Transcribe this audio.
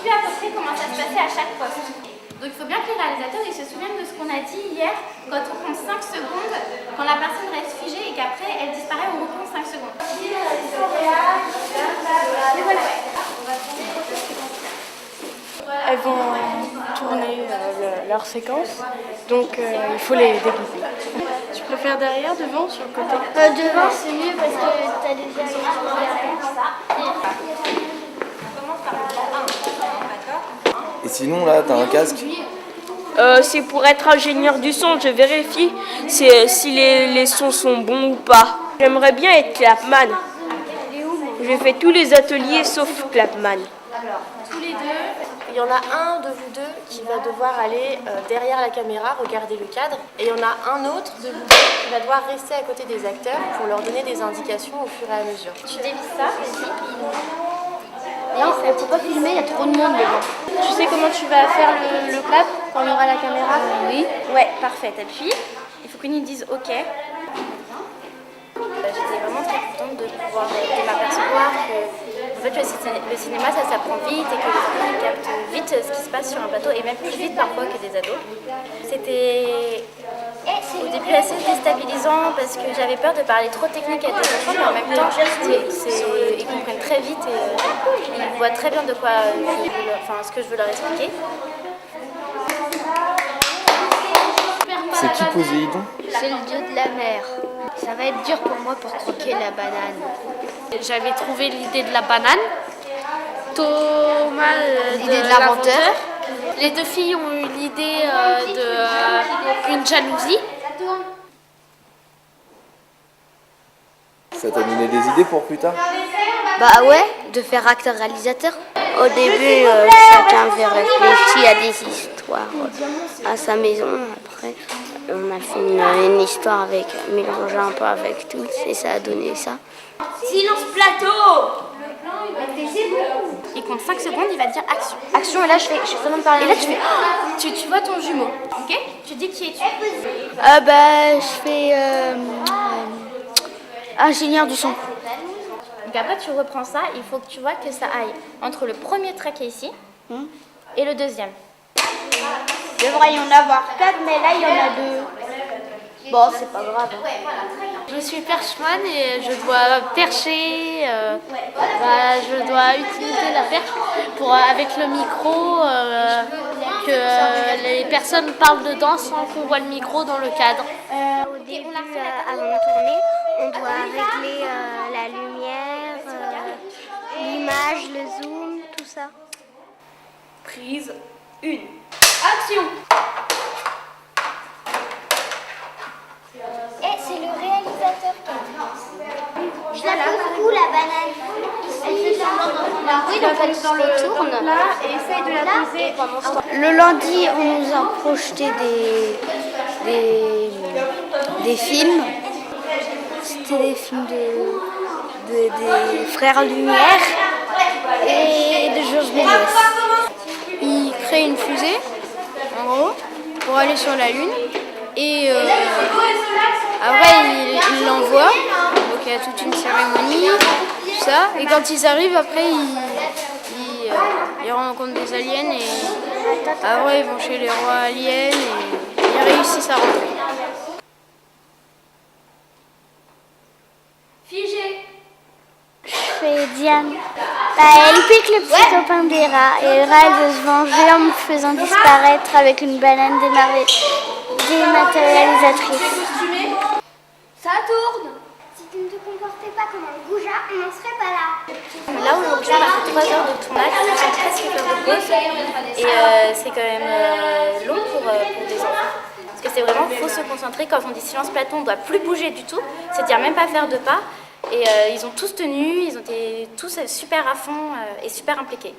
su à peu près comment ça se passait à chaque poste. Donc il faut bien que les réalisateurs ils se souviennent de ce qu'on a dit hier, quand on compte 5 secondes, quand la personne reste figée et qu'après elle disparaît, on recompte 5 secondes. Elles vont tourner leur séquence, donc il faut les déguiser. Tu préfères derrière, devant, sur le côté? Devant c'est mieux parce que t'as déjà les Et sinon, là, t'as un casque? C'est pour être ingénieur du son, je vérifie si les sons sont bons ou pas. J'aimerais bien être clapman. J'ai fait tous les ateliers sauf clapman. Tous les deux. Il y en a un de vous deux qui va devoir aller derrière la caméra, regarder le cadre. Et il y en a un autre de vous deux qui va devoir rester à côté des acteurs pour leur donner des indications au fur et à mesure. Tu dévises ça, vas-y. Non, il ne faut pas filmer, il y a trop de monde devant. Tu sais comment tu vas faire le clap quand il y aura la caméra? Oui. Ouais, parfait, t'appuies. Il faut qu'on y dise OK. J'étais vraiment très contente de pouvoir m'apercevoir que en fait, le cinéma ça s'apprend vite et que les enfants captent vite ce qui se passe sur un plateau et même plus vite parfois que des ados. C'était au début assez déstabilisant parce que j'avais peur de parler trop technique à des enfants, mais en même temps ils comprennent très vite et ils voient très bien de quoi ce que je veux leur expliquer. C'est qui Poséidon? C'est le dieu de la mer. Ça va être dur pour moi pour croquer la banane. J'avais trouvé l'idée de la banane. Thomas L'idée de l'inventeur. Les deux filles ont eu l'idée d'une jalousie. Ça t'a donné des idées pour plus tard? Bah ouais, de faire acteur-réalisateur. Au début, chacun avait réfléchi à des histoires à sa maison. Après, on a fait une histoire avec mélangé un peu avec tous et ça a donné ça. Silence plateau! Il compte 5 secondes, il va dire action. Action, et là je fais seulement de parler. Et là tu fais, tu vois ton jumeau, ok? Tu dis qui es-tu? Bah je fais ingénieur du son. Donc après tu reprends ça, il faut que tu vois que ça aille entre le premier trait qui est ici et le deuxième. Il devrait y en avoir 4, mais là il y en a 2. Bon, c'est pas grave. Je suis perchman et je dois percher. Je dois utiliser la perche avec le micro, que les personnes parlent dedans sans qu'on voit le micro dans le cadre. Au début, avant de tourner, on doit régler la lumière, l'image, le zoom, tout ça. Prise 1. Action! Et c'est le réalisateur qui a dit. Je la trouve où la banane? Elle fait semblant d'entendre. Oui, donc elle se retourne. Là, et essaye de la poser. Le lundi, on nous a projeté des films. C'était des films des frères Lumière et de Georges Méliès. Ils créent une fusée, en gros, pour aller sur la Lune. Et après, ils l'envoient. Donc il y a toute une cérémonie, tout ça. Et quand ils arrivent, après, ils rencontrent des aliens. Et après, ils vont chez les rois aliens et ils réussissent à rentrer. Figé. Je fais Diane. Elle pique le petit copain des rats et le rat elle veut se venger en me faisant disparaître avec une banane dématérialisatrice. Ça tourne. Si tu ne te comportais pas comme un goujat, on n'en serait pas là. Là aujourd'hui on a fait 3 heures de tournage, on a presque fait de pause et c'est quand même long pour des enfants. Parce que c'est vraiment, il faut se concentrer, quand on dit silence plateau, on ne doit plus bouger du tout, c'est-à-dire même pas faire de pas. Et ils ont tous tenu, ils ont été tous super à fond et super impliqués.